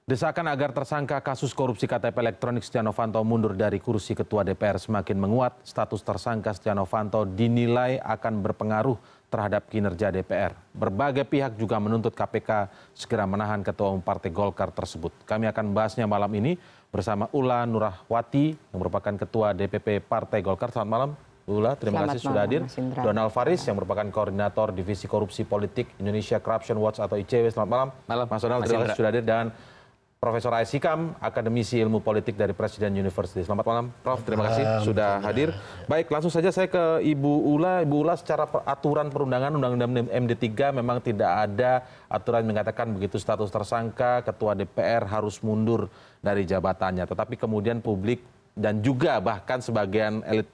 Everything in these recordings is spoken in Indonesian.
Desakan agar tersangka kasus korupsi KTP elektronik Setia Novanto mundur dari kursi Ketua DPR semakin menguat. Status tersangka Setia Novanto dinilai akan berpengaruh terhadap kinerja DPR. Berbagai pihak juga menuntut KPK segera menahan Ketua Umum Partai Golkar tersebut. Kami akan membahasnya malam ini bersama Ula Nurahwati yang merupakan Ketua DPP Partai Golkar. Selamat malam, Ula. Terima kasih sudah hadir. Donald Faris yang merupakan Koordinator Divisi Korupsi Politik Indonesia Corruption Watch atau ICW. Selamat malam. Mas Donald, terima kasih sudah hadir. Dan Profesor A.S. Hikam, Akademisi Ilmu Politik dari Presiden University. Selamat malam, Prof. Terima kasih sudah hadir. Baik, langsung saja saya ke Ibu Ula. Ibu Ula, secara aturan perundangan, Undang-Undang MD3 memang tidak ada aturan yang mengatakan begitu status tersangka, Ketua DPR harus mundur dari jabatannya. Tetapi kemudian publik dan juga bahkan sebagian elit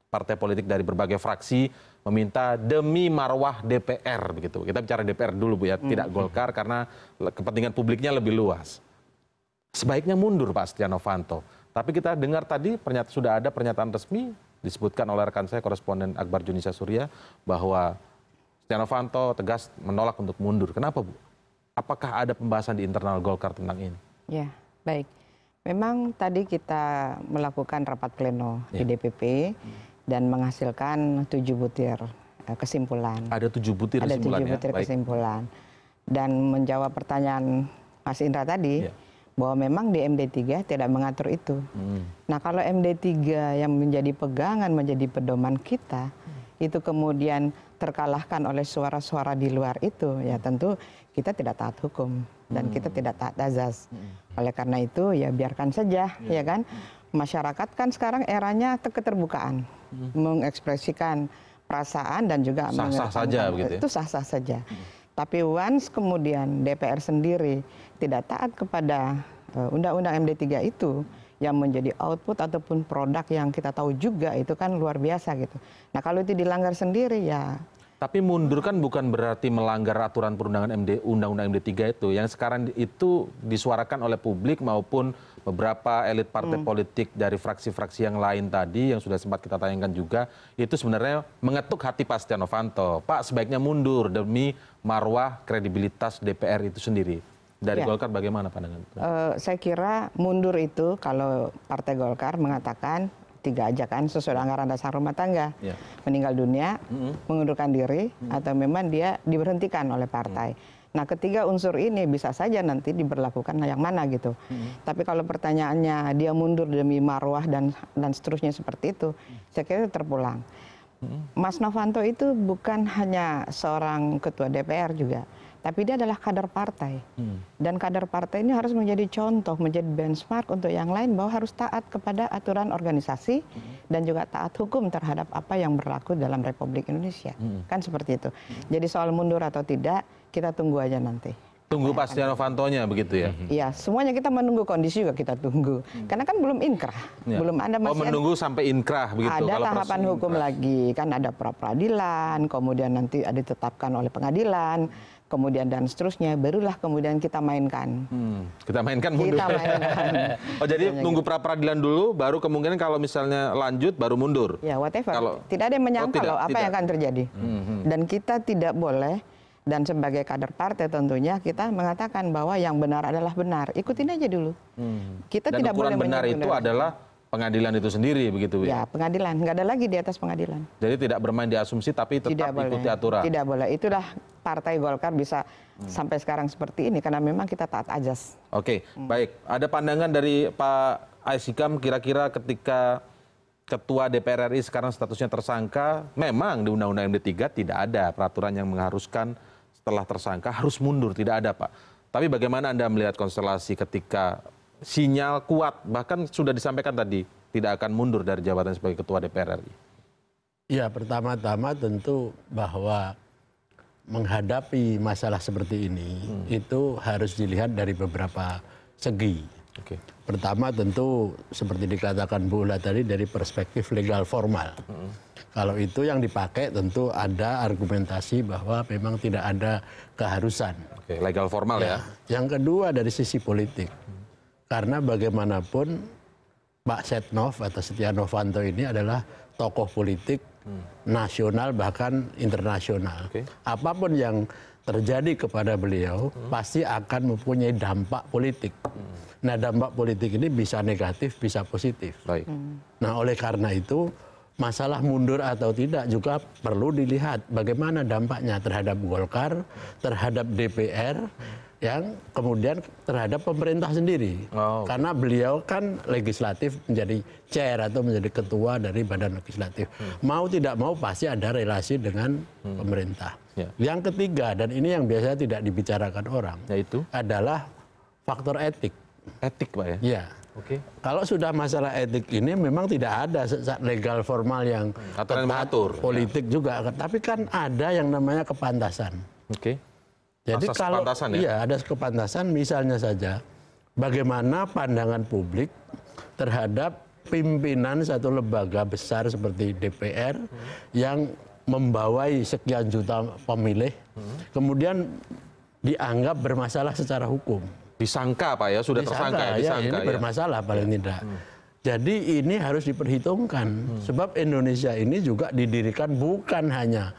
partai politik dari berbagai fraksi meminta demi marwah DPR begitu. Kita bicara DPR dulu Bu ya, tidak Golkar karena kepentingan publiknya lebih luas. Sebaiknya mundur Pak Setia Novanto. Tapi kita dengar tadi sudah ada pernyataan resmi disebutkan oleh rekan saya koresponden Akbar Junisa Surya bahwa Setia Novanto tegas menolak untuk mundur. Kenapa Bu? Apakah ada pembahasan di internal Golkar tentang ini? Ya, baik. Memang tadi kita melakukan rapat pleno di DPP dan menghasilkan 7 butir kesimpulan. Ada 7 butir kesimpulan. Ada 7 butir kesimpulan. Dan menjawab pertanyaan Mas Indra tadi, bahwa memang di MD3 tidak mengatur itu. Nah, kalau MD3 yang menjadi pegangan, menjadi pedoman kita, itu kemudian terkalahkan oleh suara-suara di luar itu, ya tentu kita tidak taat hukum dan kita tidak taat azas. Oleh karena itu ya biarkan saja, ya kan. Masyarakat kan sekarang eranya keterbukaan, mengekspresikan perasaan dan juga sah-sah saja begitu ya? Itu sah-sah saja. Tapi once kemudian DPR sendiri tidak taat kepada Undang-Undang MD3 itu, yang menjadi output ataupun produk yang kita tahu juga itu kan luar biasa gitu. Nah kalau itu dilanggar sendiri ya. Tapi mundur kan bukan berarti melanggar aturan perundangan Undang-Undang MD3 itu. Yang sekarang itu disuarakan oleh publik maupun beberapa elit partai politik dari fraksi-fraksi yang lain tadi yang sudah sempat kita tayangkan juga, itu sebenarnya mengetuk hati Pak Setia Novanto. Pak sebaiknya mundur demi marwah kredibilitas DPR itu sendiri. Dari Golkar bagaimana pandangan? Saya kira mundur itu kalau Partai Golkar mengatakan 3 ajakan sesuai anggaran dasar rumah tangga. Meninggal dunia, mengundurkan diri, atau memang dia diberhentikan oleh partai. Nah ketiga unsur ini bisa saja nanti diberlakukan yang mana gitu. Tapi kalau pertanyaannya dia mundur demi marwah dan seterusnya seperti itu, saya kira terpulang. Mas Novanto itu bukan hanya seorang ketua DPR juga, tapi dia adalah kader partai. Dan kader partai ini harus menjadi contoh, menjadi benchmark untuk yang lain bahwa harus taat kepada aturan organisasi dan juga taat hukum terhadap apa yang berlaku dalam Republik Indonesia. Kan seperti itu. Jadi soal mundur atau tidak, kita tunggu aja nanti. Tunggu Pak Setia Novantonya begitu ya? Iya, semuanya kita menunggu, kondisi juga kita tunggu. Karena kan belum inkrah. Belum ada masih menunggu sampai inkrah begitu? Ada kalau tahapan hukum lagi. Kan ada pra-peradilan, kemudian nanti ditetapkan oleh pengadilan, kemudian dan seterusnya, barulah kemudian kita mainkan. Kita mainkan mundur. Kita mainkan. Oh jadi nunggu pra-peradilan dulu, baru kemungkinan kalau misalnya lanjut baru mundur? Ya whatever. Tidak ada yang menyangka loh apa yang akan terjadi. Dan kita tidak boleh, dan sebagai kader partai tentunya kita mengatakan bahwa yang benar adalah benar. Ikutin aja dulu. Kita dan tidak boleh benar itu adalah pengadilan itu sendiri begitu ya? Pengadilan, nggak ada lagi di atas pengadilan. Jadi tidak bermain di asumsi tapi tetap ikuti aturan. Tidak boleh. Itulah Partai Golkar bisa sampai sekarang seperti ini karena memang kita taat azas. Oke, baik. Ada pandangan dari Pak A.S. Hikam kira-kira ketika Ketua DPR RI sekarang statusnya tersangka, memang di Undang-Undang MD3 tidak ada peraturan yang mengharuskan setelah tersangka harus mundur, tidak ada Pak. Tapi bagaimana Anda melihat konstelasi ketika sinyal kuat, bahkan sudah disampaikan tadi, tidak akan mundur dari jabatan sebagai Ketua DPR RI? Ya, pertama-tama tentu bahwa menghadapi masalah seperti ini, itu harus dilihat dari beberapa segi. Pertama tentu seperti dikatakan Bu Ula tadi dari perspektif legal formal. Kalau itu yang dipakai tentu ada argumentasi bahwa memang tidak ada keharusan. Legal formal ya. Yang kedua dari sisi politik. Karena bagaimanapun Pak Setnov atau Setia Novanto ini adalah tokoh politik nasional bahkan internasional. Apapun yang terjadi kepada beliau pasti akan mempunyai dampak politik. Nah, dampak politik ini bisa negatif, bisa positif. Baik. Nah, oleh karena itu masalah mundur atau tidak juga perlu dilihat bagaimana dampaknya terhadap Golkar, terhadap DPR, yang kemudian terhadap pemerintah sendiri. Oh. Karena beliau kan legislatif menjadi chair atau menjadi ketua dari badan legislatif. Mau tidak mau pasti ada relasi dengan pemerintah. Ya. Yang ketiga, dan ini yang biasanya tidak dibicarakan orang, Yaitu adalah faktor etik. etik, Pak ya? Ya. Oke. Kalau sudah masalah etik ini memang tidak ada legal formal yang Aturan yang ketat, mengatur. politik juga, tapi kan ada yang namanya kepantasan. Oke. Jadi Asas kalau kepantasan ya? iya ada kepantasan, misalnya saja bagaimana pandangan publik terhadap pimpinan satu lembaga besar seperti DPR yang membawai sekian juta pemilih, kemudian dianggap bermasalah secara hukum. Disangka, Pak ya? Sudah tersangka ya? Disangka, ini ya? bermasalah paling tidak. Jadi ini harus diperhitungkan. Sebab Indonesia ini juga didirikan bukan hanya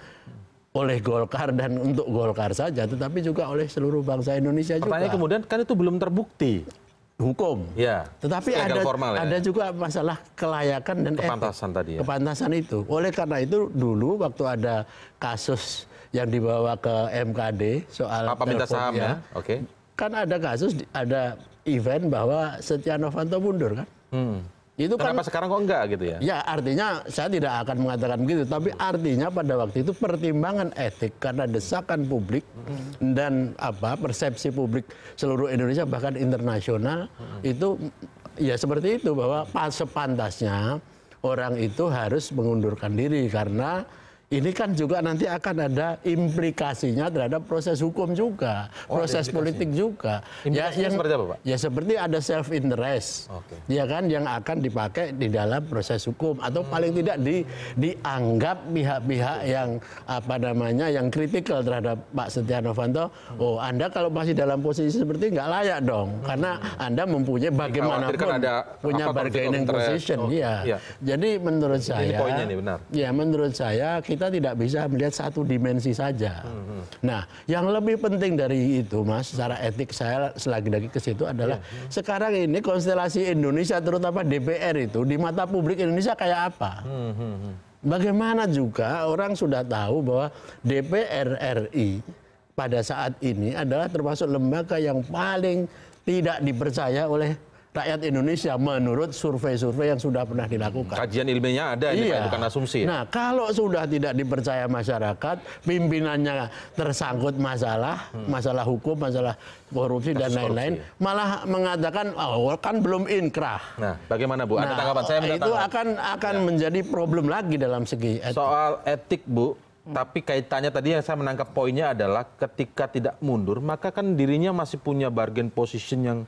oleh Golkar dan untuk Golkar saja, tetapi juga oleh seluruh bangsa Indonesia juga. Pertanyaan kemudian, kan itu belum terbukti. Hukum. Ya. Tetapi Legal formal, ya? ada juga masalah kelayakan dan Kepantasan etik. tadi ya? Kepantasan itu. Oleh karena itu dulu waktu ada kasus yang dibawa ke MKD soal Apa minta telepon, saham ya? Oke. kan ada kasus, ada event bahwa Setia Novanto mundur kan. Itu Kenapa kan sekarang kok enggak gitu ya? ya artinya saya tidak akan mengatakan begitu, tapi artinya pada waktu itu pertimbangan etik karena desakan publik dan persepsi publik seluruh Indonesia bahkan internasional itu ya seperti itu, bahwa sepantasnya orang itu harus mengundurkan diri karena ini kan juga nanti akan ada implikasinya terhadap proses hukum juga, proses politik juga. Implikasinya seperti apa, Pak? Ya seperti ada self interest, ya kan, yang akan dipakai di dalam proses hukum atau paling tidak dianggap pihak-pihak yang yang kritikal terhadap Pak Setia Novanto. Oh, Anda kalau masih dalam posisi seperti nggak layak dong, karena Anda mempunyai bagaimanapun punya bargaining position, ya. Jadi menurut saya, poinnya nih, benar. Ya menurut saya kita tidak bisa melihat satu dimensi saja. Nah, yang lebih penting dari itu, Mas, secara etik saya selagi-lagi ke situ adalah sekarang ini konstelasi Indonesia terutama DPR itu di mata publik Indonesia kayak apa? Bagaimana juga orang sudah tahu bahwa DPR RI pada saat ini adalah termasuk lembaga yang paling tidak dipercaya oleh rakyat Indonesia menurut survei-survei yang sudah pernah dilakukan. Kajian ilmiahnya ada, ini Pak, bukan asumsi ya? Nah, kalau sudah tidak dipercaya masyarakat, pimpinannya tersangkut masalah hukum, masalah korupsi dan lain-lain, malah mengatakan, oh kan belum inkrah. Nah, bagaimana Bu? Ada tanggapan? Saya minta itu tanggapan. akan menjadi problem lagi dalam segi etik. Soal etik, Bu, tapi kaitannya tadi yang saya menangkap poinnya adalah ketika tidak mundur, maka kan dirinya masih punya bargain position yang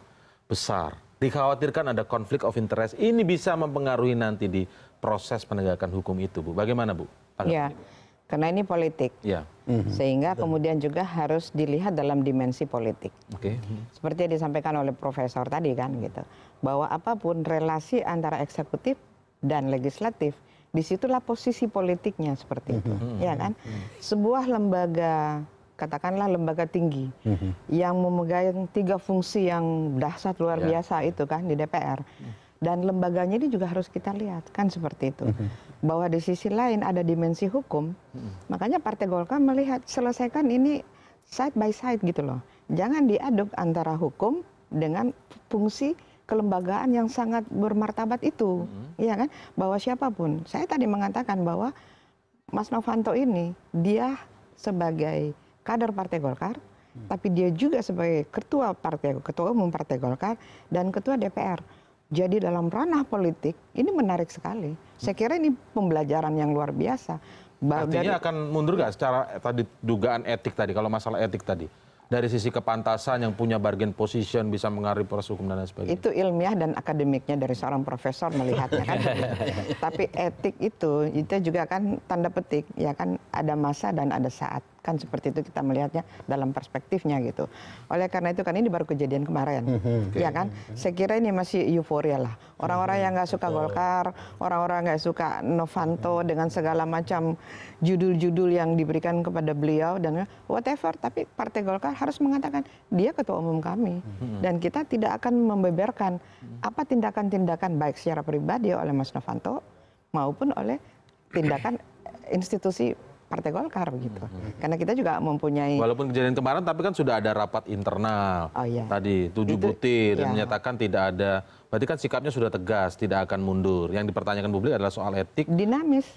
besar. Dikhawatirkan ada konflik of interest. Ini bisa mempengaruhi nanti di proses penegakan hukum itu, Bu. Bagaimana, Bu? Ya, karena ini politik. Ya. Sehingga kemudian juga harus dilihat dalam dimensi politik. Oke. Seperti yang disampaikan oleh Profesor tadi kan gitu. Bahwa apapun relasi antara eksekutif dan legislatif, disitulah posisi politiknya seperti itu. Ya kan? Sebuah lembaga, katakanlah lembaga tinggi yang memegang 3 fungsi yang dahsyat luar biasa itu kan di DPR, dan lembaganya ini juga harus kita lihat kan seperti itu, bahwa di sisi lain ada dimensi hukum. Makanya Partai Golkar melihat selesaikan ini side by side gitu loh, jangan diaduk antara hukum dengan fungsi kelembagaan yang sangat bermartabat itu, ya kan, bahwa siapapun, saya tadi mengatakan bahwa Mas Novanto ini dia sebagai kader Partai Golkar, tapi dia juga sebagai ketua umum Partai Golkar dan ketua DPR. Jadi dalam ranah politik ini menarik sekali. Saya kira ini pembelajaran yang luar biasa. Artinya akan mundur nggak secara tadi dugaan etik tadi, kalau masalah etik tadi? Dari sisi kepantasan yang punya bargain position bisa mengaruhi proses hukum dan lain sebagainya. Itu ilmiah dan akademiknya dari seorang profesor melihatnya kan. Tapi etik itu juga kan tanda petik, ya kan, ada masa dan ada saat. Kan seperti itu kita melihatnya dalam perspektifnya gitu. Oleh karena itu kan ini baru kejadian kemarin, ya kan? Saya kira ini masih euforia lah. Orang-orang yang nggak suka Golkar, orang-orang nggak suka Novanto dengan segala macam judul-judul yang diberikan kepada beliau dan whatever. Tapi Partai Golkar harus mengatakan dia ketua umum kami dan kita tidak akan membeberkan apa tindakan-tindakan baik secara pribadi oleh Mas Novanto maupun oleh tindakan institusi Partai Golkar begitu. Karena kita juga mempunyai... Walaupun kejadian kemarin, tapi kan sudah ada rapat internal. Tadi 7 butir dan menyatakan tidak ada... Berarti kan sikapnya sudah tegas, tidak akan mundur. Yang dipertanyakan publik adalah soal etik. Dinamis.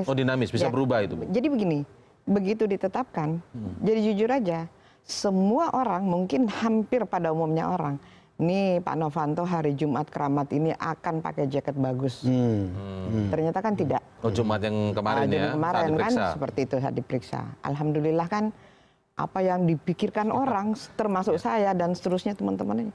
Oh dinamis, bisa berubah itu. Jadi begini, begitu ditetapkan, jadi jujur aja, semua orang mungkin hampir pada umumnya orang, nih Pak Novanto hari Jumat keramat ini akan pakai jaket bagus. Ternyata kan tidak. Oh Jumat yang kemarin ya? Kemarin kan seperti itu saat diperiksa. Alhamdulillah kan apa yang dipikirkan orang, termasuk saya dan seterusnya teman-teman,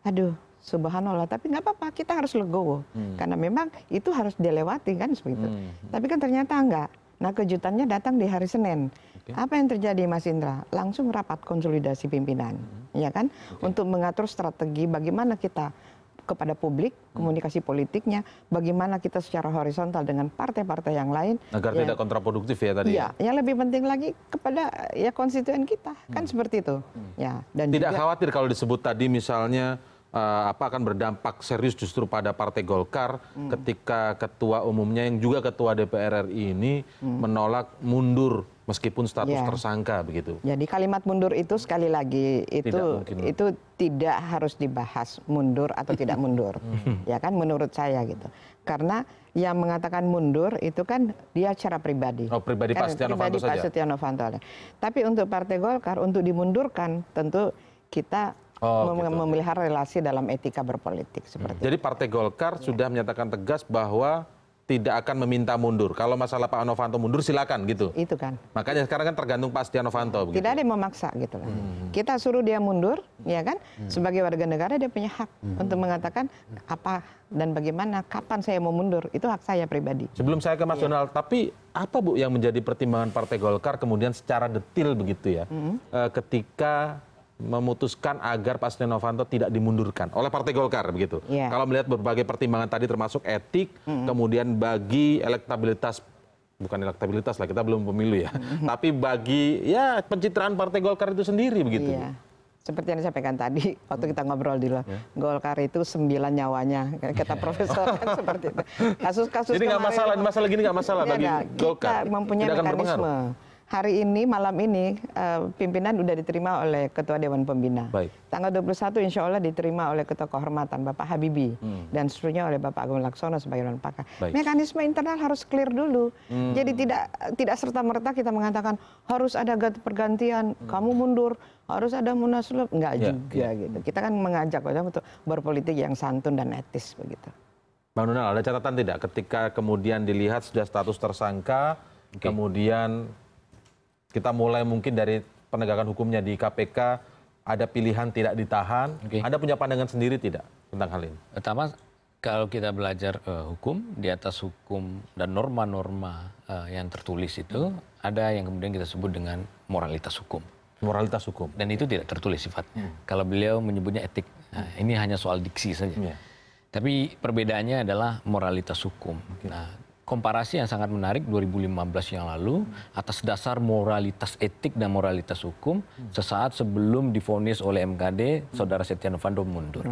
aduh subhanallah, tapi nggak apa-apa, kita harus legowo. Karena memang itu harus dilewati kan seperti itu. Tapi kan ternyata enggak. Nah kejutannya datang di hari Senin. Apa yang terjadi Mas Indra? Langsung rapat konsolidasi pimpinan, ya kan? Untuk mengatur strategi bagaimana kita kepada publik, komunikasi politiknya, bagaimana kita secara horizontal dengan partai-partai yang lain. Agar tidak kontraproduktif ya tadi. Iya, yang lebih penting lagi kepada ya konstituen kita, kan seperti itu. Ya, dan tidak juga, khawatir kalau disebut tadi misalnya apa akan berdampak serius justru pada Partai Golkar ketika ketua umumnya yang juga ketua DPR RI ini menolak mundur meskipun status tersangka begitu. Jadi kalimat mundur itu sekali lagi itu tidak harus dibahas mundur atau tidak mundur. Ya kan menurut saya gitu. Karena yang mengatakan mundur itu kan dia secara pribadi. Oh, pribadi Pak Setia Novanto saja. Pak Setia Novanto. Tapi untuk Partai Golkar untuk dimundurkan tentu kita memelihara relasi dalam etika berpolitik seperti itu. Jadi Partai Golkar sudah menyatakan tegas bahwa tidak akan meminta mundur. Kalau masalah Pak Novanto mundur silakan gitu. Itu kan. Makanya sekarang kan tergantung Pak Setia Novanto. Tidak ada yang memaksa gitu lah. Kita suruh dia mundur, ya kan? Sebagai warga negara dia punya hak untuk mengatakan apa dan bagaimana, kapan saya mau mundur. Itu hak saya pribadi. Sebelum saya ke Mas Donald, tapi apa Bu yang menjadi pertimbangan Partai Golkar kemudian secara detil begitu ya, ketika memutuskan agar Pak Setia Novanto tidak dimundurkan oleh Partai Golkar begitu. Kalau melihat berbagai pertimbangan tadi termasuk etik, kemudian bagi elektabilitas, bukan elektabilitas lah, kita belum pemilu ya, tapi bagi ya pencitraan Partai Golkar itu sendiri begitu. Seperti yang disampaikan tadi waktu kita ngobrol di luar, Golkar itu 9 nyawanya, kata profesor kan seperti itu. Kasus-kasus jadi nggak masalah, masalah gini nggak masalah bagi Golkar. Kita mempunyai mekanisme. Hari ini, malam ini, pimpinan sudah diterima oleh Ketua Dewan Pembina. Tanggal 21 insya Allah diterima oleh Ketua Kehormatan Bapak Habibie. Dan seterusnya oleh Bapak Agung Laksono sebagai Dewan Pakar. Mekanisme internal harus clear dulu. Jadi tidak serta-merta kita mengatakan harus ada pergantian, kamu mundur, harus ada munaslup. Enggak juga gitu. Kita kan mengajak untuk berpolitik yang santun dan etis begitu. Bang Donald, ada catatan tidak ketika kemudian dilihat sudah status tersangka, kemudian kita mulai mungkin dari penegakan hukumnya di KPK, ada pilihan tidak ditahan. Anda punya pandangan sendiri tidak tentang hal ini? Pertama, kalau kita belajar hukum, di atas hukum dan norma-norma yang tertulis itu, ada yang kemudian kita sebut dengan moralitas hukum. Moralitas hukum. Dan itu tidak tertulis sifatnya. Kalau beliau menyebutnya etik, ini hanya soal diksi saja. Tapi perbedaannya adalah moralitas hukum. Nah, komparasi yang sangat menarik 2015 yang lalu atas dasar moralitas etik dan moralitas hukum sesaat sebelum divonis oleh MKD saudara Setia Novanto mundur.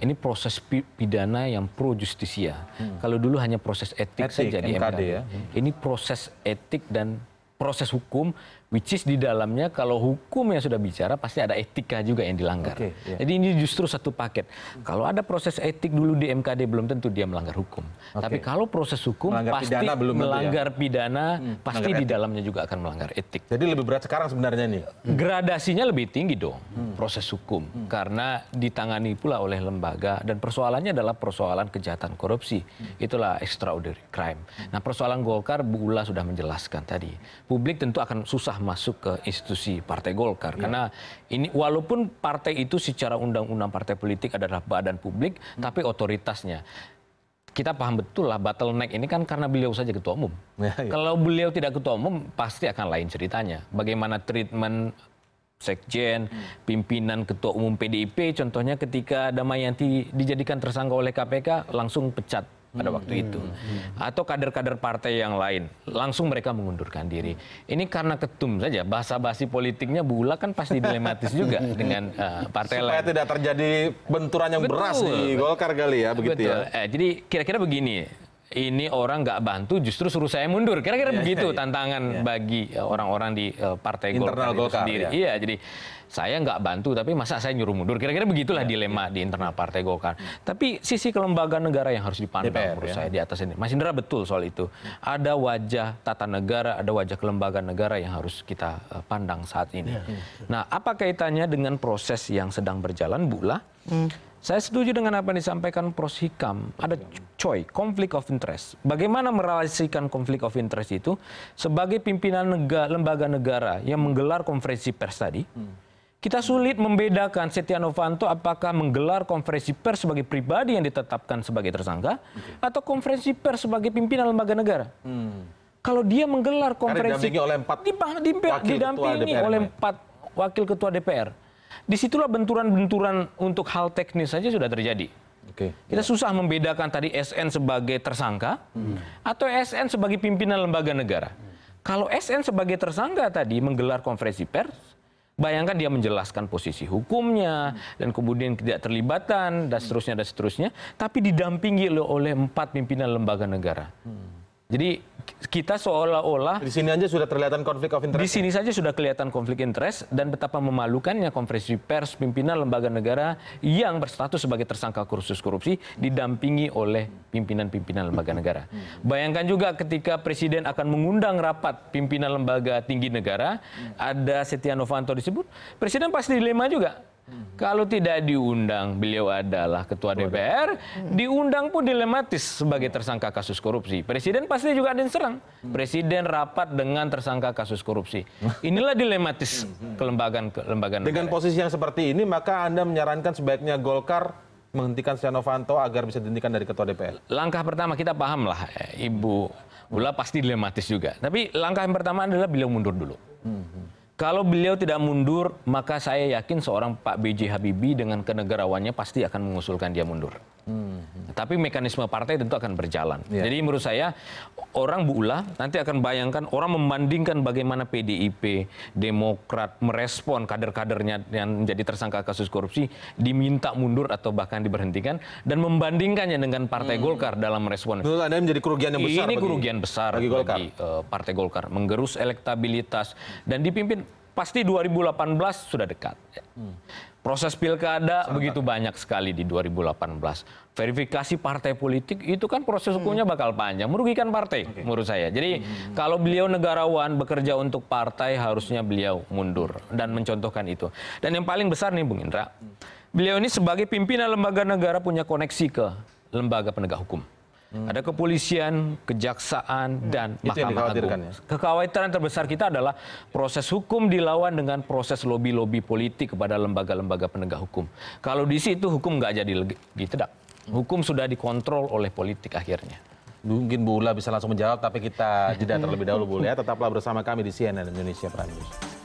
Ini proses pidana yang pro justisia. Kalau dulu hanya proses etik saja di MKD ya. Ini proses etik dan proses hukum, which is di dalamnya kalau hukum yang sudah bicara pasti ada etika juga yang dilanggar. Jadi ini justru satu paket. Kalau ada proses etik dulu di MKD belum tentu dia melanggar hukum. Tapi kalau proses hukum melanggar pasti pidana, melanggar pidana, pasti di dalamnya juga akan melanggar etik. Jadi lebih berat sekarang sebenarnya nih? Gradasinya lebih tinggi dong proses hukum. Karena ditangani pula oleh lembaga dan persoalannya adalah persoalan kejahatan korupsi. Itulah extraordinary crime. Nah persoalan Golkar Bu Ula sudah menjelaskan tadi. Publik tentu akan susah masuk ke institusi Partai Golkar karena ini walaupun partai itu secara undang-undang partai politik adalah badan publik tapi otoritasnya kita paham betul lah bottleneck ini kan karena beliau saja ketua umum. Kalau beliau tidak ketua umum pasti akan lain ceritanya. Bagaimana treatment sekjen, pimpinan ketua umum PDIP, contohnya ketika Damayanti dijadikan tersangka oleh KPK langsung pecat pada waktu itu. Atau kader-kader partai yang lain, langsung mereka mengundurkan diri. Ini karena ketum saja, basa-basi politiknya Bu Ula kan pasti dilematis juga dengan partai lain. Supaya tidak terjadi benturan yang beras di Golkar kali ya, begitu ya. Jadi kira-kira begini, ini orang nggak bantu justru suruh saya mundur. Kira-kira begitu tantangan bagi orang-orang di partai Golkar itu sendiri. Iya, jadi saya nggak bantu tapi masa saya nyuruh mundur. Kira-kira begitulah dilema di internal partai Golkar. Tapi sisi kelembagaan negara yang harus dipandang menurut saya di atas ini. Mas Indra betul soal itu. Ada wajah tata negara, ada wajah kelembagaan negara yang harus kita pandang saat ini. Nah, apa kaitannya dengan proses yang sedang berjalan, Bu Ula? Saya setuju dengan apa yang disampaikan Prof. Hikam. Ada COI, conflict of interest. Bagaimana merelasikan conflict of interest itu sebagai pimpinan lembaga negara yang menggelar konferensi pers tadi. Kita sulit membedakan Setia Novanto apakah menggelar konferensi pers sebagai pribadi yang ditetapkan sebagai tersangka atau konferensi pers sebagai pimpinan lembaga negara. Kalau dia menggelar konferensi didampingi oleh 4 wakil ketua DPR. Disitulah benturan-benturan untuk hal teknis saja sudah terjadi. Kita susah membedakan tadi SN sebagai tersangka atau SN sebagai pimpinan lembaga negara. Kalau SN sebagai tersangka tadi menggelar konferensi pers, bayangkan dia menjelaskan posisi hukumnya dan kemudian tidak terlibatan dan seterusnya, tapi didampingi oleh 4 pimpinan lembaga negara. Jadi kita seolah-olah di sini aja sudah terlihat konflik of interest. Di sini saja sudah kelihatan konflik interest dan betapa memalukannya konferensi pers pimpinan lembaga negara yang berstatus sebagai tersangka kasus korupsi didampingi oleh pimpinan-pimpinan lembaga negara. Bayangkan juga ketika Presiden akan mengundang rapat pimpinan lembaga tinggi negara, ada Setia Novanto disebut, Presiden pasti dilema juga. Kalau tidak diundang, beliau adalah ketua DPR, diundang pun dilematis sebagai tersangka kasus korupsi. Presiden pasti juga ada yang serang. Presiden rapat dengan tersangka kasus korupsi. Inilah dilematis kelembagaan negara. Dengan posisi yang seperti ini, maka Anda menyarankan sebaiknya Golkar menghentikan Setia Novanto agar bisa dihentikan dari ketua DPR. Langkah pertama kita paham lah, Ibu Ula pasti dilematis juga. Tapi langkah yang pertama adalah beliau mundur dulu. Kalau beliau tidak mundur, maka saya yakin seorang Pak B.J. Habibie dengan kenegarawannya pasti akan mengusulkan dia mundur. Tapi mekanisme partai tentu akan berjalan. Jadi menurut saya, orang Bu Ula nanti akan bayangkan, orang membandingkan bagaimana PDIP, Demokrat merespon kader-kadernya yang menjadi tersangka kasus korupsi, diminta mundur atau bahkan diberhentikan, dan membandingkannya dengan Partai Golkar dalam merespon. Menurut Anda menjadi kerugian yang besar ini kerugian besar bagi Partai Golkar. Menggerus elektabilitas dan dipimpin pasti 2018 sudah dekat. Proses pilkada begitu banyak sekali di 2018. Verifikasi partai politik itu kan proses hukumnya bakal panjang, merugikan partai menurut saya. Jadi kalau beliau negarawan bekerja untuk partai harusnya beliau mundur dan mencontohkan itu. Dan yang paling besar nih Bung Indra, beliau ini sebagai pimpinan lembaga negara punya koneksi ke lembaga penegak hukum. Ada kepolisian, kejaksaan, dan Mahkamah Agung. Kekhawatiran terbesar kita adalah proses hukum dilawan dengan proses lobby-lobby politik kepada lembaga-lembaga penegak hukum. Kalau di situ hukum nggak jadi ditedak. Hukum sudah dikontrol oleh politik akhirnya. Mungkin Bu Ula bisa langsung menjawab, tapi kita jeda terlebih dahulu Bu Ula. Tetaplah bersama kami di CNN Indonesia Prime News.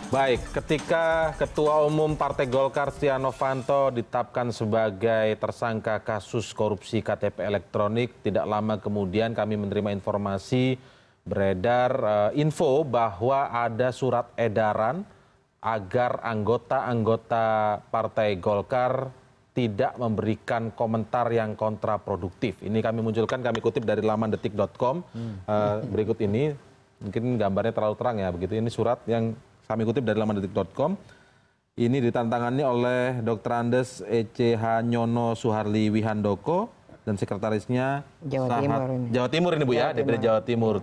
Baik, ketika Ketua Umum Partai Golkar Setia Novanto ditetapkan sebagai tersangka kasus korupsi KTP elektronik, tidak lama kemudian kami menerima informasi beredar info bahwa ada surat edaran agar anggota-anggota Partai Golkar tidak memberikan komentar yang kontraproduktif. Ini kami munculkan, kami kutip dari laman detik.com. Berikut ini, mungkin gambarnya terlalu terang ya, begitu. Ini surat yang kami kutip dari laman detik.com. Ini ditantangani oleh Dr. Andes E.C.H. Nyono Suharli Wihandoko dan sekretarisnya Jawa Timur ini Bu ya, DPD Jawa Timur.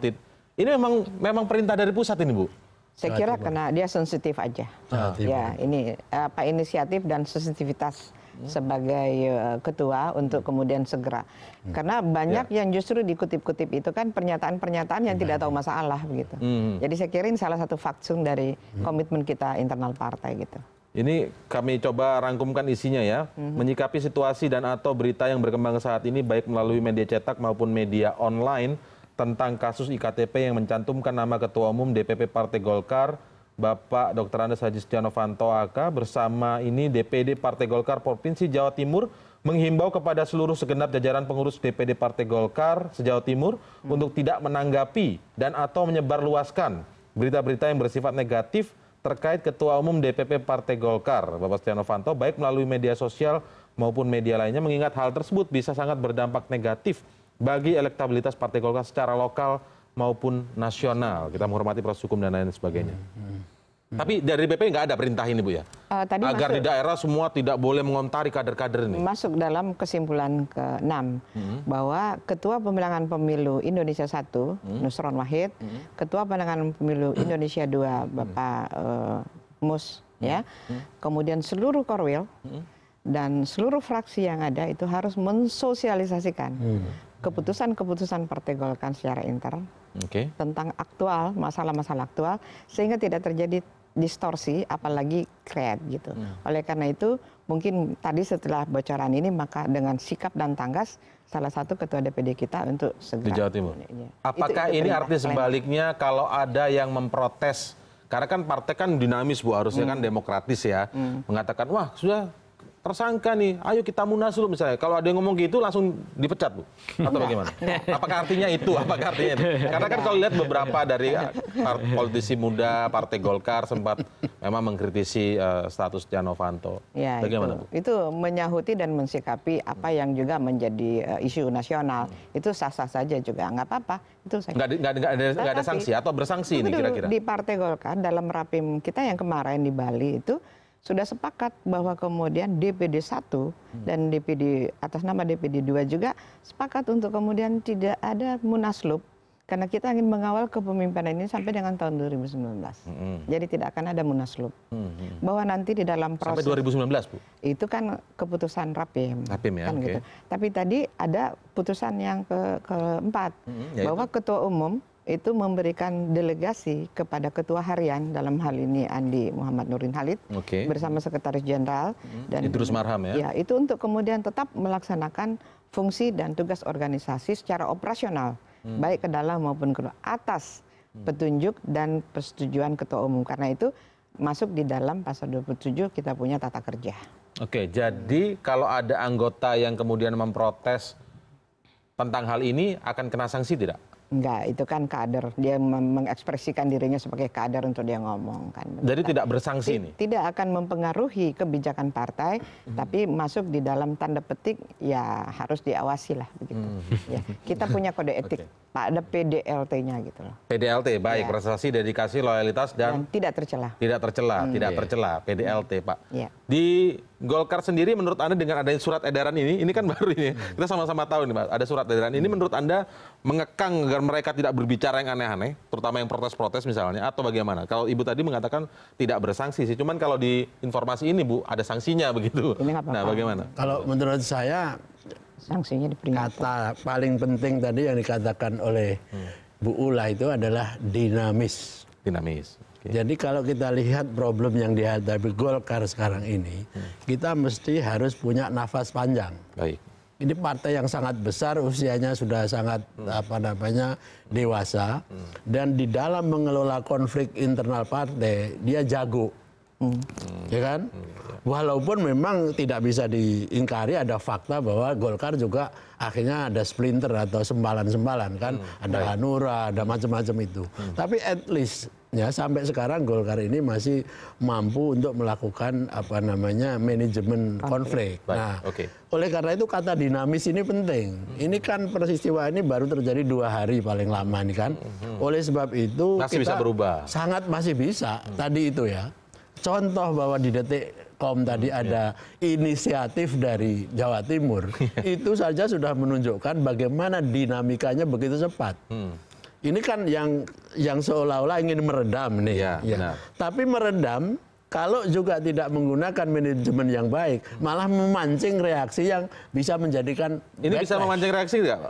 Ini memang perintah dari pusat ini Bu? Saya kira karena dia sensitif aja. Ya, ini inisiatif dan sensitivitas sebagai ketua untuk kemudian segera. Karena banyak yang justru dikutip-kutip itu kan pernyataan-pernyataan yang tidak tahu masalah begitu. Jadi saya kira ini salah satu faksun dari komitmen kita internal partai gitu. Ini kami coba rangkumkan isinya ya. Menyikapi situasi dan atau berita yang berkembang saat ini baik melalui media cetak maupun media online tentang kasus IKTP yang mencantumkan nama Ketua Umum DPP Partai Golkar, Bapak Dr. Andes Haji Setia Novanto AK bersama ini DPD Partai Golkar Provinsi Jawa Timur menghimbau kepada seluruh segenap jajaran pengurus DPD Partai Golkar se-Jawa Timur untuk tidak menanggapi dan atau menyebarluaskan berita-berita yang bersifat negatif terkait Ketua Umum DPP Partai Golkar, Bapak Setia Novanto, baik melalui media sosial maupun media lainnya, mengingat hal tersebut bisa sangat berdampak negatif bagi elektabilitas Partai Golkar secara lokal maupun nasional. Kita menghormati proses hukum dan lain sebagainya. Tapi dari DPP nggak ada perintah ini, Bu ya? Tadi agar di daerah semua tidak boleh mengontari kader-kader ini. Masuk dalam kesimpulan ke-6 bahwa Ketua Pemenangan Pemilu Indonesia 1, Nusron Wahid, Ketua Pemenangan Pemilu Indonesia 2, Bapak Mus, ya, kemudian seluruh Korwil dan seluruh fraksi yang ada itu harus mensosialisasikan keputusan-keputusan Partai Golkar secara intern tentang aktual, masalah-masalah aktual, sehingga tidak terjadi distorsi, apalagi kreat gitu. Oleh karena itu, mungkin tadi setelah bocoran ini, maka dengan sikap dan tanggas, salah satu ketua DPD kita untuk segera. Di Jawa Timur. Apakah ini arti sebaliknya kalau ada yang memprotes, karena kan partai kan dinamis, Bu, harusnya kan demokratis ya, mengatakan, wah sudah tersangka nih, ayo kita munaslup misalnya. Kalau ada yang ngomong gitu langsung dipecat, Bu? Atau bagaimana? Apakah artinya itu? Apakah artinya itu? Karena kan kalau lihat beberapa dari politisi muda Partai Golkar sempat memang mengkritisi status Setia Novanto. Ya, bagaimana, Bu? Itu menyahuti dan mensikapi apa yang juga menjadi isu nasional. Itu sah-sah saja juga, nggak apa-apa. Itu saya. Nggak ada sanksi atau bersanksi ini kira-kira? Di Partai Golkar dalam rapim kita yang kemarin di Bali itu sudah sepakat bahwa kemudian DPD 1 dan DPD atas nama DPD 2 juga sepakat untuk kemudian tidak ada munaslup karena kita ingin mengawal kepemimpinan ini sampai dengan tahun 2019. Jadi tidak akan ada munaslup. Bahwa nanti di dalam proses sampai 2019, Bu. Itu kan keputusan rapim. Rapim ya, kan gitu. Tapi tadi ada putusan yang keempat bahwa ketua umum itu memberikan delegasi kepada ketua harian, dalam hal ini Andi Muhammad Nurdin Halid, bersama sekretaris jenderal dan Idrus Marham ya. Ya, itu untuk kemudian tetap melaksanakan fungsi dan tugas organisasi secara operasional, baik ke dalam maupun ke luar, atas petunjuk dan persetujuan ketua umum. Karena itu masuk di dalam pasal 27 kita punya tata kerja. Oke, jadi kalau ada anggota yang kemudian memprotes tentang hal ini akan kena sanksi tidak? Enggak, itu kan kader. Dia mengekspresikan dirinya sebagai kader untuk dia ngomong kan. Jadi tidak bersanksi ini? Tidak akan mempengaruhi kebijakan partai, tapi masuk di dalam tanda petik ya harus diawasi lah begitu. Ya, kita punya kode etik, ada PDLT-nya gitu loh. PDLT, baik, prestasi, dedikasi, loyalitas dan tidak tercela. Tidak tercela, tidak tercela, PDLT, Pak. Ya. Di Golkar sendiri menurut Anda dengan adanya surat edaran ini kan baru ini, kita sama-sama tahu nih, Pak, ada surat edaran ini menurut Anda mengekang agar mereka tidak berbicara yang aneh-aneh, terutama yang protes-protes misalnya, atau bagaimana? Kalau Ibu tadi mengatakan tidak bersanksi sih, cuman kalau di informasi ini, Bu, ada sanksinya begitu. Nah, bagaimana? Kalau menurut saya, sanksinya diperingati. Kata paling penting tadi yang dikatakan oleh Bu Ula itu adalah dinamis. Dinamis. Jadi kalau kita lihat problem yang dihadapi Golkar sekarang ini, kita mesti harus punya nafas panjang. Baik. Ini partai yang sangat besar, usianya sudah sangat dewasa, dan di dalam mengelola konflik internal partai dia jago, ya kan? Walaupun memang tidak bisa diingkari ada fakta bahwa Golkar juga akhirnya ada splinter atau sembalan-sembalan kan, ada Hanura, ada macam-macam itu. Tapi at least ya sampai sekarang Golkar ini masih mampu untuk melakukan manajemen konflik. Nah, oleh karena itu kata dinamis ini penting. Ini kan peristiwa ini baru terjadi 2 hari paling lama nih kan. Oleh sebab itu masih bisa berubah. Sangat masih bisa. Tadi itu ya. Contoh bahwa di Detikcom tadi ada inisiatif dari Jawa Timur, itu saja sudah menunjukkan bagaimana dinamikanya begitu cepat. Ini kan yang seolah-olah ingin meredam nih. Ya, benar. Tapi meredam kalau juga tidak menggunakan manajemen yang baik, malah memancing reaksi yang bisa menjadikan ini bisa memancing reaksi nggak?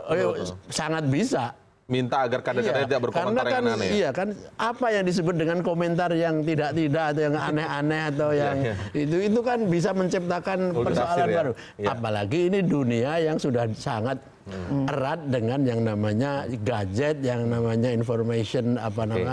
Sangat bisa. Minta agar kader-kader tidak berkomentar yang aneh-aneh. Iya kan, apa yang disebut dengan komentar yang tidak atau yang aneh-aneh atau yang itu kan bisa menciptakan persoalan baru. Apalagi ini dunia yang sudah sangat erat dengan yang namanya gadget, yang namanya information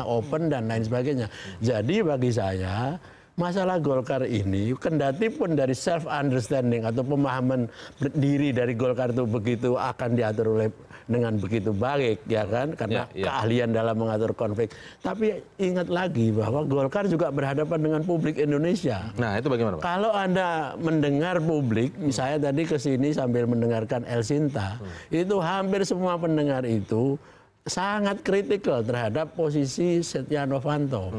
open dan lain sebagainya. Jadi bagi saya masalah Golkar ini, kendati pun dari self understanding atau pemahaman diri dari Golkar itu begitu akan diatur oleh dengan begitu baik, ya kan, karena keahlian dalam mengatur konflik. Tapi ingat lagi bahwa Golkar juga berhadapan dengan publik Indonesia. Nah, itu bagaimana, Pak? Kalau Anda mendengar publik, misalnya tadi ke sini sambil mendengarkan El Sinta, itu hampir semua pendengar itu sangat kritikal terhadap posisi Setia Novanto.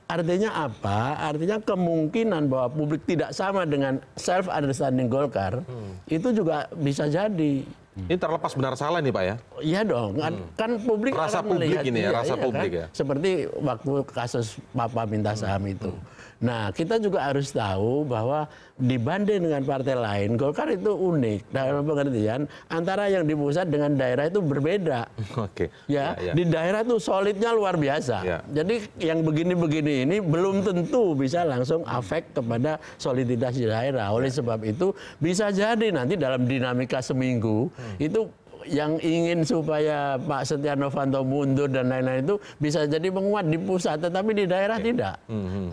Artinya apa? Artinya kemungkinan bahwa publik tidak sama dengan self understanding Golkar itu juga bisa jadi. Ini terlepas benar salah nih, Pak ya? Iya dong, kan publik rasa akan publik melihat, ini ya, rasa publik kan? ya. Seperti waktu kasus Papa minta saham itu. Nah, kita juga harus tahu bahwa dibanding dengan partai lain, Golkar itu unik dalam pengertian antara yang di pusat dengan daerah itu berbeda. Oke. Ya, di daerah tuh solidnya luar biasa. Jadi yang begini-begini ini belum tentu bisa langsung afek kepada soliditas di daerah. Oleh sebab itu bisa jadi nanti dalam dinamika seminggu itu yang ingin supaya Pak Setia Novanto mundur dan lain-lain itu bisa jadi menguat di pusat, tetapi di daerah tidak.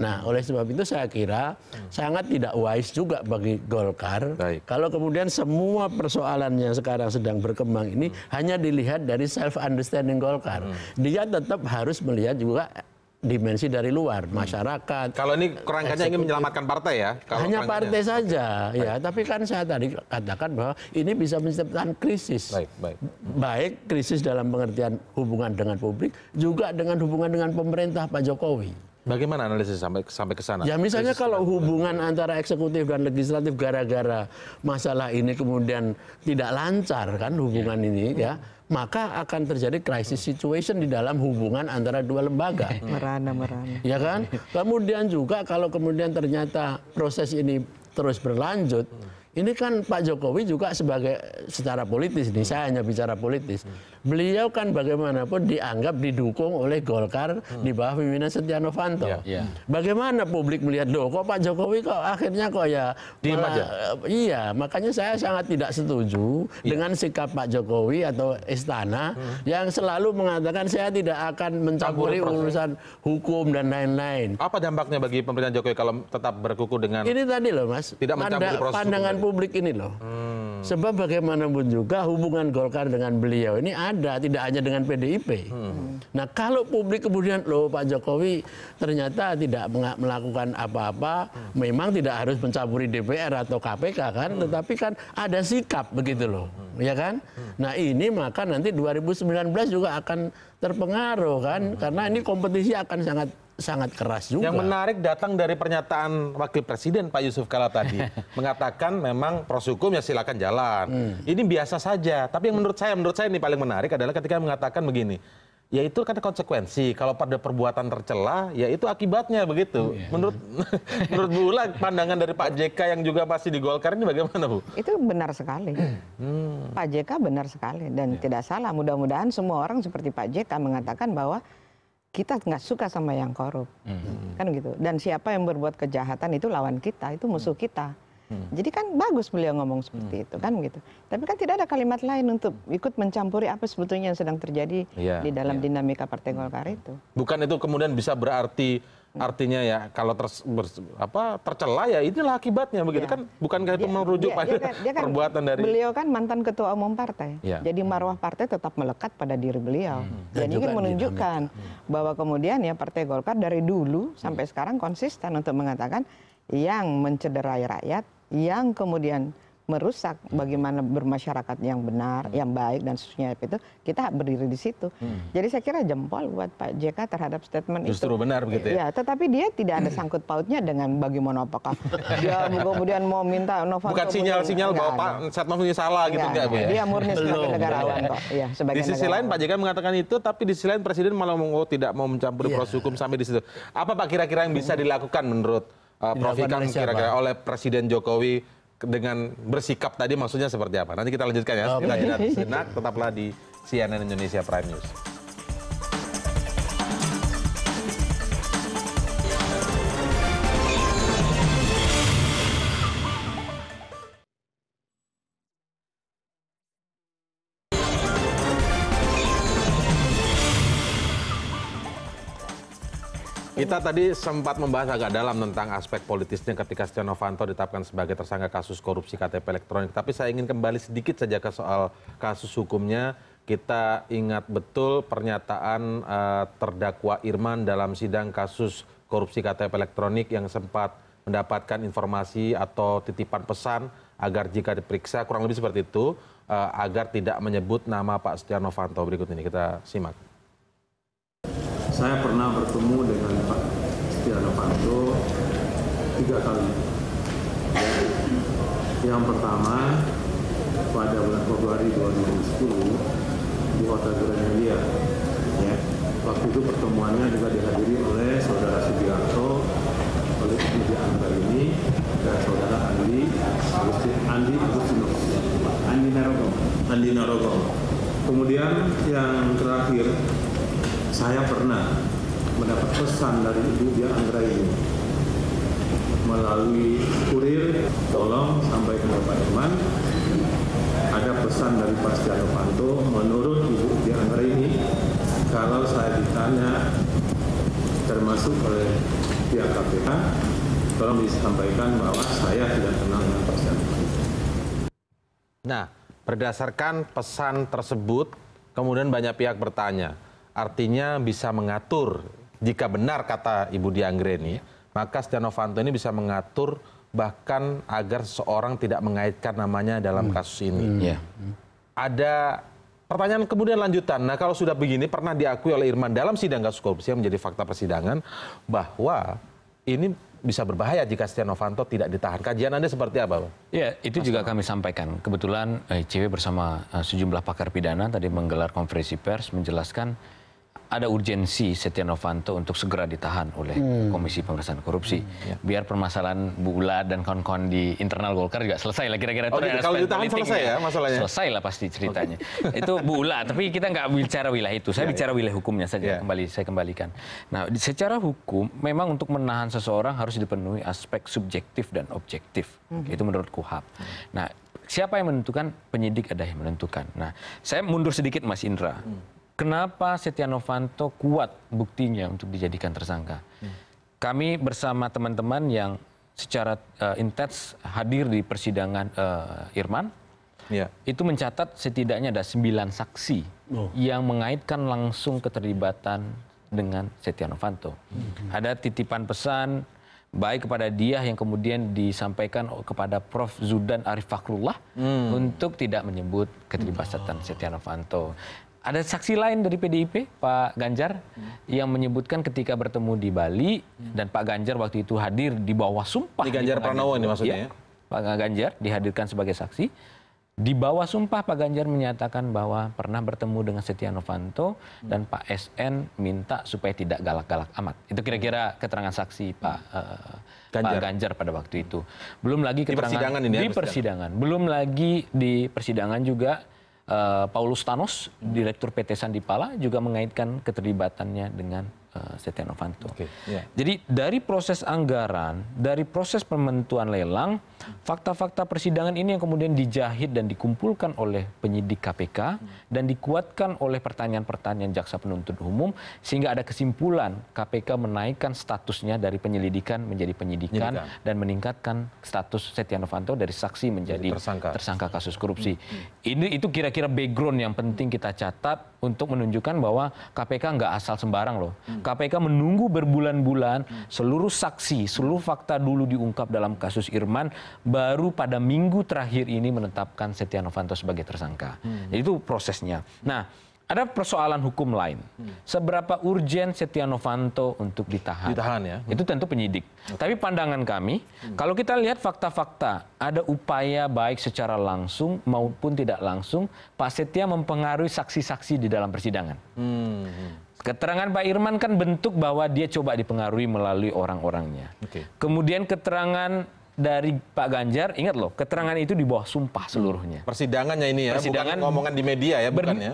Nah, oleh sebab itu saya kira sangat tidak wise juga bagi Golkar kalau kemudian semua persoalan yang sekarang sedang berkembang ini hanya dilihat dari self understanding Golkar. Dia tetap harus melihat juga dimensi dari luar, masyarakat. Kalau ini kerangkanya ingin menyelamatkan partai ya? Hanya partai saja, ya. Tapi kan saya tadi katakan bahwa ini bisa menciptakan krisis. Baik krisis dalam pengertian hubungan dengan publik, juga dengan hubungan dengan pemerintah Pak Jokowi. Bagaimana analisis sampai ke sana? Ya misalnya kalau hubungan antara eksekutif dan legislatif gara-gara masalah ini kemudian tidak lancar kan hubungan ini ya, maka akan terjadi crisis situation di dalam hubungan antara dua lembaga. Merana. Ya kan? Kemudian juga kalau kemudian ternyata proses ini terus berlanjut, ini kan Pak Jokowi juga sebagai secara politis, nih saya hanya bicara politis, beliau kan bagaimanapun dianggap didukung oleh Golkar di bawah pimpinan Setia Novanto. Bagaimana publik melihat, loh kok Pak Jokowi kok akhirnya kok ya diem aja? Iya, makanya saya sangat tidak setuju dengan sikap Pak Jokowi atau istana yang selalu mengatakan saya tidak akan mencampuri urusan hukum dan lain-lain. Apa dampaknya bagi pemerintahan Jokowi kalau tetap berkuku dengan ini tadi loh Mas, tidak mencampuri proses pandangan publik ini loh. Sebab bagaimanapun juga hubungan Golkar dengan beliau ini ada, tidak hanya dengan PDIP. Nah kalau publik kemudian loh Pak Jokowi ternyata tidak melakukan apa-apa, memang tidak harus mencampuri DPR atau KPK kan, tetapi kan ada sikap begitu loh, ya kan? Nah ini maka nanti 2019 juga akan terpengaruh kan, karena ini kompetisi akan sangat keras juga. Yang menarik datang dari pernyataan Wakil Presiden Pak Yusuf Kala tadi mengatakan memang proses hukum ya silakan jalan. Ini biasa saja. Tapi yang menurut saya ini paling menarik adalah ketika mengatakan begini. Ya itu kan konsekuensi. Kalau pada perbuatan tercela, ya itu akibatnya begitu. Menurut Bu Ula, pandangan dari Pak JK yang juga masih di Golkar ini bagaimana Bu? Itu benar sekali. Pak JK benar sekali dan tidak salah. Mudah-mudahan semua orang seperti Pak JK mengatakan bahwa kita nggak suka sama yang korup, kan gitu. Dan siapa yang berbuat kejahatan itu lawan kita, itu musuh kita. Jadi kan bagus beliau ngomong seperti itu, kan gitu. Tapi kan tidak ada kalimat lain untuk ikut mencampuri apa sebetulnya yang sedang terjadi di dalam dinamika Partai Golkar itu. Bukan itu kemudian bisa berarti artinya ya kalau tercela ya inilah akibatnya begitu kan, bukankah itu merujuk pada perbuatan dari beliau kan mantan ketua umum partai, jadi marwah partai tetap melekat pada diri beliau. Dan ini menunjukkan bahwa kemudian ya Partai Golkar dari dulu sampai sekarang konsisten untuk mengatakan yang mencederai rakyat, yang kemudian merusak bagaimana bermasyarakat yang benar, yang baik dan seterusnya itu, kita berdiri di situ. Jadi saya kira jempol buat Pak JK terhadap statement itu. Justru benar begitu ya? Ya, tetapi dia tidak ada sangkut pautnya dengan bagaimana apakah dia kemudian mau minta Novanto. Bukan sinyal-sinyal bahwa Pak Setnov ini salah gitu enggak Bu ya? Dia murni sebagai negarawan kok. Ya, di sisi lain Pak JK mengatakan itu, tapi di sisi lain Presiden malah tidak mau mencampuri proses hukum sampai di situ. Apa Pak kira-kira yang bisa dilakukan menurut Prof Ikam kira-kira oleh Presiden Jokowi dengan bersikap tadi maksudnya seperti apa? Nanti kita lanjutkan ya. Setelah jeda sejenak, tetaplah di CNN Indonesia Prime News. Kita tadi sempat membahas agak dalam tentang aspek politisnya ketika Setia Novanto ditetapkan sebagai tersangka kasus korupsi KTP elektronik. Tapi saya ingin kembali sedikit saja ke soal kasus hukumnya. Kita ingat betul pernyataan terdakwa Irman dalam sidang kasus korupsi KTP elektronik yang sempat mendapatkan informasi atau titipan pesan agar jika diperiksa, kurang lebih seperti itu, agar tidak menyebut nama Pak Setia Novanto. Berikut ini kita simak. Saya pernah bertemu dengan Pak Setia Novanto 3 kali. Yang pertama pada bulan Februari 2010 di Hotel Grand Melia. Ya. Waktu itu pertemuannya juga dihadiri oleh Saudara Sugiharto, oleh Ibu Anggraini, dan Saudara Andi Narogong. Kemudian yang terakhir, saya pernah mendapat pesan dari Ibu Dia Anggraini melalui kurir, tolong sampaikan ke Pak Irman, ada pesan dari Pak Setia Novanto menurut Ibu Dia Anggraini, kalau saya ditanya termasuk oleh pihak KPK, tolong disampaikan bahwa saya tidak kenal dengan Pak Setia Novanto. Nah, berdasarkan pesan tersebut, kemudian banyak pihak bertanya, artinya bisa mengatur, jika benar kata Ibu Dia Anggraini, maka Setia Novanto ini bisa mengatur bahkan agar seseorang tidak mengaitkan namanya dalam kasus ini. Ada pertanyaan kemudian lanjutan, nah kalau sudah begini pernah diakui oleh Irman dalam sidang kasus korupsi yang menjadi fakta persidangan bahwa ini bisa berbahaya jika Setia Novanto tidak ditahan. Kajian Anda seperti apa, Pak? Ya, itu juga kami sampaikan. Kebetulan ICW bersama sejumlah pakar pidana tadi menggelar konferensi pers menjelaskan ada urgensi Setia Novanto untuk segera ditahan oleh Komisi Pemberantasan Korupsi. Biar permasalahan Bu Ula dan kawan-kawan di internal Golkar juga selesai lah kira-kira. Kalau ditahan selesai ya masalahnya? Selesai lah pasti ceritanya. Itu Bu Ula, tapi kita nggak bicara wilayah itu. Saya bicara wilayah hukumnya saja. Saya kembalikan. Nah, secara hukum memang untuk menahan seseorang harus dipenuhi aspek subjektif dan objektif. Itu menurut KUHAP. Nah, siapa yang menentukan? Penyidik ada yang menentukan. Nah, saya mundur sedikit Mas Indra. Kenapa Setia Novanto kuat buktinya untuk dijadikan tersangka? Kami bersama teman-teman yang secara intens hadir di persidangan Irman, itu mencatat setidaknya ada 9 saksi yang mengaitkan langsung keterlibatan dengan Setia Novanto. Ada titipan pesan baik kepada dia yang kemudian disampaikan kepada Prof. Zudan Arif Fakrullah untuk tidak menyebut keterlibatan Setia Novanto. Ada saksi lain dari PDIP, Pak Ganjar, yang menyebutkan ketika bertemu di Bali, dan Pak Ganjar waktu itu hadir di bawah sumpah. Di Ganjar Pranowo ini maksudnya ya? Pak Ganjar dihadirkan sebagai saksi. Di bawah sumpah Pak Ganjar menyatakan bahwa pernah bertemu dengan Setia Novanto, dan Pak SN minta supaya tidak galak-galak amat. Itu kira-kira keterangan saksi Pak Ganjar pada waktu itu. Belum lagi keterangan di persidangan ini ya? Di persidangan. Belum lagi di persidangan juga Paulus Thanos, Direktur PT Sandipala, juga mengaitkan keterlibatannya dengan Setia Novanto. Jadi dari proses anggaran, dari proses penentuan lelang, fakta-fakta persidangan ini yang kemudian dijahit dan dikumpulkan oleh penyidik KPK dan dikuatkan oleh pertanyaan-pertanyaan jaksa penuntut umum, sehingga ada kesimpulan KPK menaikkan statusnya dari penyelidikan menjadi penyidikan dan meningkatkan status Setia Novanto dari saksi menjadi tersangka kasus korupsi. Itu kira-kira background yang penting kita catat untuk menunjukkan bahwa KPK nggak asal sembarang loh. KPK menunggu berbulan-bulan seluruh saksi, seluruh fakta dulu diungkap dalam kasus Irman, baru pada minggu terakhir ini menetapkan Setia Novanto sebagai tersangka. Jadi itu prosesnya. Nah, ada persoalan hukum lain. Seberapa urgen Setia Novanto untuk ditahan? Ditahan ya. Itu tentu penyidik. Tapi pandangan kami, kalau kita lihat fakta-fakta, ada upaya baik secara langsung maupun tidak langsung, Pak Setia mempengaruhi saksi-saksi di dalam persidangan. Keterangan Pak Irman kan bentuk bahwa dia coba dipengaruhi melalui orang-orangnya. Kemudian keterangan dari Pak Ganjar, ingat loh, keterangan itu di bawah sumpah seluruhnya. Persidangannya ini ya, Persidangan, bukan ngomongan di media ya, bukan ya?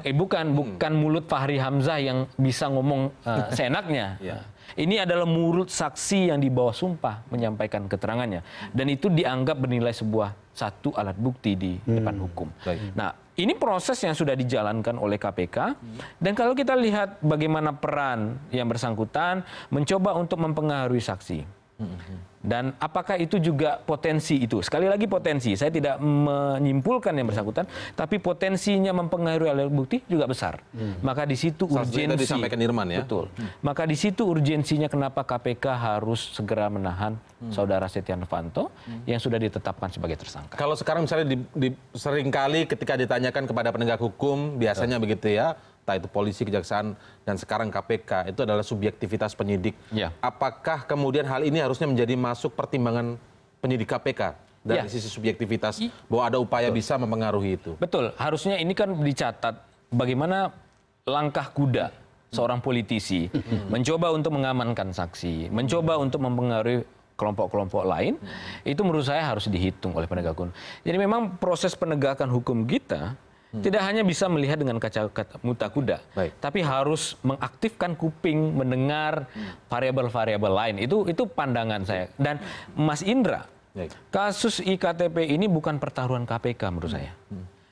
Bukan mulut Fahri Hamzah yang bisa ngomong seenaknya. Ini adalah mulut saksi yang di bawah sumpah menyampaikan keterangannya. Dan itu dianggap bernilai satu alat bukti di depan hukum. Nah, ini proses yang sudah dijalankan oleh KPK. Dan kalau kita lihat bagaimana peran yang bersangkutan mencoba untuk mempengaruhi saksi. Dan apakah itu juga potensi itu? Sekali lagi potensi, saya tidak menyimpulkan yang bersangkutan, tapi potensinya mempengaruhi alat bukti juga besar. Maka di situ urgensi. Disampaikan Irman ya. Betul. Maka di situ urgensinya kenapa KPK harus segera menahan saudara Setia Novanto yang sudah ditetapkan sebagai tersangka. Kalau sekarang misalnya seringkali ketika ditanyakan kepada penegak hukum, biasanya begitu ya, entah itu polisi, kejaksaan, dan sekarang KPK, itu adalah subjektivitas penyidik. Apakah kemudian hal ini harusnya menjadi masuk pertimbangan penyidik KPK dari sisi subjektivitas, bahwa ada upaya bisa mempengaruhi itu? Betul, harusnya ini kan dicatat bagaimana langkah kuda seorang politisi mencoba untuk mengamankan saksi, mencoba untuk mempengaruhi kelompok-kelompok lain, itu menurut saya harus dihitung oleh penegak hukum. Jadi memang proses penegakan hukum kita tidak hanya bisa melihat dengan kacamata kuda, tapi harus mengaktifkan kuping, mendengar variabel-variabel lain. Itu pandangan saya. Dan Mas Indra, kasus IKTP ini bukan pertaruhan KPK menurut saya.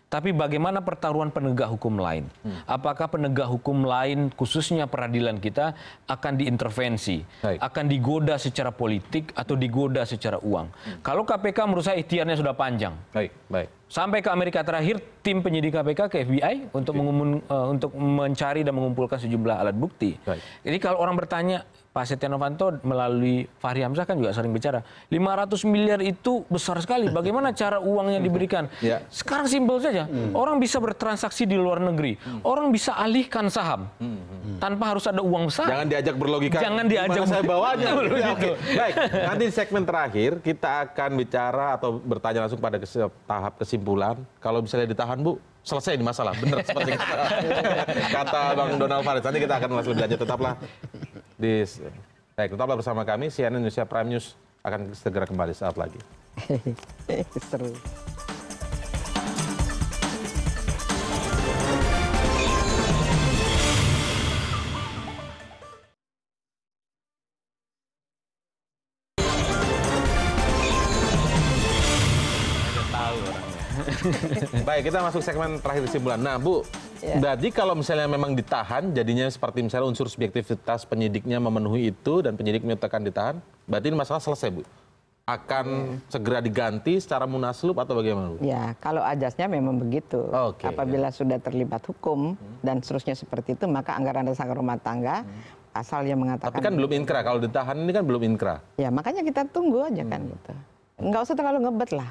Tapi bagaimana pertaruhan penegak hukum lain? Apakah penegak hukum lain, khususnya peradilan kita, akan diintervensi, akan digoda secara politik atau digoda secara uang? Kalau KPK menurut saya ikhtiarnya sudah panjang. Sampai ke Amerika terakhir, tim penyidik KPK ke FBI untuk mencari dan mengumpulkan sejumlah alat bukti. Jadi kalau orang bertanya, Pak Setia Novanto melalui Fahri Hamzah kan juga sering bicara, 500 miliar itu besar sekali, bagaimana cara uangnya diberikan? Sekarang simpel saja, orang bisa bertransaksi di luar negeri, orang bisa alihkan saham, tanpa harus ada uang besar. Jangan diajak berlogika, jangan diajak saya bawanya. Baik, nanti di segmen terakhir kita akan bicara atau bertanya langsung pada tahap kesimpulan. Kalau misalnya ditahan, Bu, selesai ini masalah. Benar seperti kata Bang Donald Faris. Nanti kita akan ulas lebih lanjut. Tetaplah bersama kami. CNN Indonesia Prime News akan segera kembali saat lagi. Seru. Baik, kita masuk segmen terakhir kesimpulan. Nah, Bu, berarti kalau misalnya memang ditahan, jadinya seperti misalnya unsur subjektivitas penyidiknya memenuhi itu dan penyidik menyatakan ditahan, berarti ini masalah selesai, Bu? Akan segera diganti secara munaslup atau bagaimana, Bu? Ya, kalau ajasnya memang begitu. Apabila sudah terlibat hukum dan seterusnya seperti itu, maka anggaran dasar rumah tangga pasal yang mengatakan. Tapi kan belum inkrah. Kalau ditahan ini kan belum inkrah. Ya, makanya kita tunggu aja kan gitu. Nggak usah terlalu ngebet lah.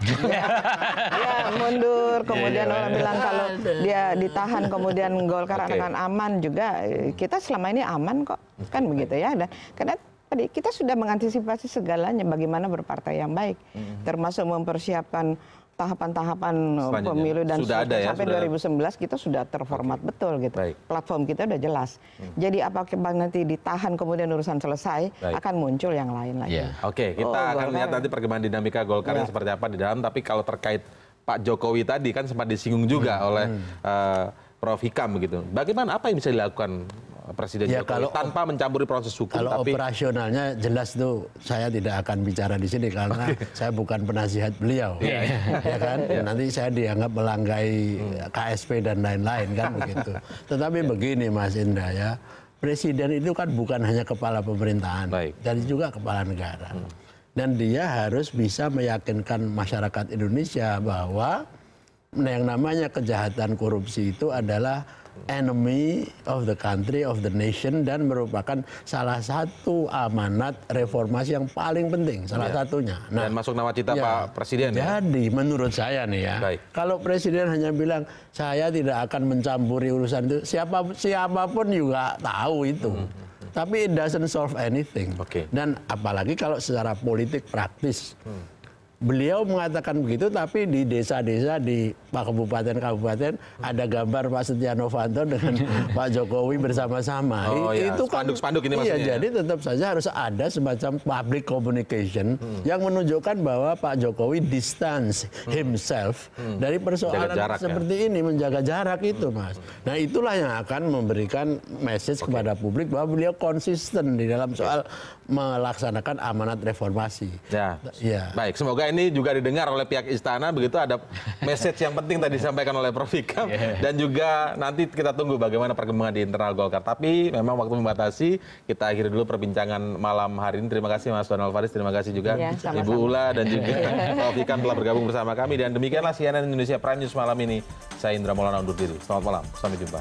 Ya mundur, kemudian orang bilang kalau dia ditahan, kemudian Golkar akan aman juga. Kita selama ini aman kok, kan begitu ya. Dan karena tadi kita sudah mengantisipasi segalanya, bagaimana berpartai yang baik, termasuk mempersiapkan tahapan-tahapan pemilu dan sampai 2019 kita sudah terformat betul gitu. Platform kita udah jelas. Jadi apakah nanti ditahan kemudian urusan selesai, akan muncul yang lain lagi. Oke, kita akan lihat nanti perkembangan dinamika Golkarnya seperti apa di dalam. Tapi kalau terkait Pak Jokowi tadi kan sempat disinggung juga oleh Prof. Hikam begitu. Bagaimana, apa yang bisa dilakukan Presiden Jokowi tanpa mencampuri proses hukum? Kalau operasionalnya jelas tuh saya tidak akan bicara di sini karena saya bukan penasihat beliau, ya kan? Nanti saya dianggap melanggai KSP dan lain-lain kan begitu. Tetapi begini Mas Indra ya, Presiden itu kan bukan hanya kepala pemerintahan, dan juga kepala negara. Dan dia harus bisa meyakinkan masyarakat Indonesia bahwa yang namanya kejahatan korupsi itu adalah enemy of the country, of the nation, dan merupakan salah satu amanat reformasi yang paling penting, salah satunya. Nah, dan masuk nawacita Pak Presiden. Jadi menurut saya nih ya, kalau Presiden hanya bilang saya tidak akan mencampuri urusan itu, siapapun juga tahu itu. Tapi it doesn't solve anything. Dan apalagi kalau secara politik praktis. beliau mengatakan begitu, tapi di desa-desa di Pak Kabupaten ada gambar Pak Setia Novanto dengan Pak Jokowi bersama-sama. Itu kan spanduk-spanduk ini maksudnya. Iya, jadi tetap saja harus ada semacam public communication yang menunjukkan bahwa Pak Jokowi distance himself dari persoalan seperti ini, menjaga jarak itu, Mas. Nah, itulah yang akan memberikan message kepada publik bahwa beliau konsisten di dalam soal melaksanakan amanat reformasi. Ya. Baik, semoga ini juga didengar oleh pihak istana, begitu ada message yang penting tadi disampaikan oleh Prof. Ikam, dan juga nanti kita tunggu bagaimana perkembangan di internal Golkar. Tapi memang waktu membatasi, kita akhiri dulu perbincangan malam hari ini. Terima kasih Mas Donald Faris, terima kasih juga Ibu Ula dan juga Prof. Ikam telah bergabung bersama kami. Dan demikianlah CNN Indonesia Prime News malam ini. Saya Indra Maulana undur diri. Selamat malam, sampai jumpa.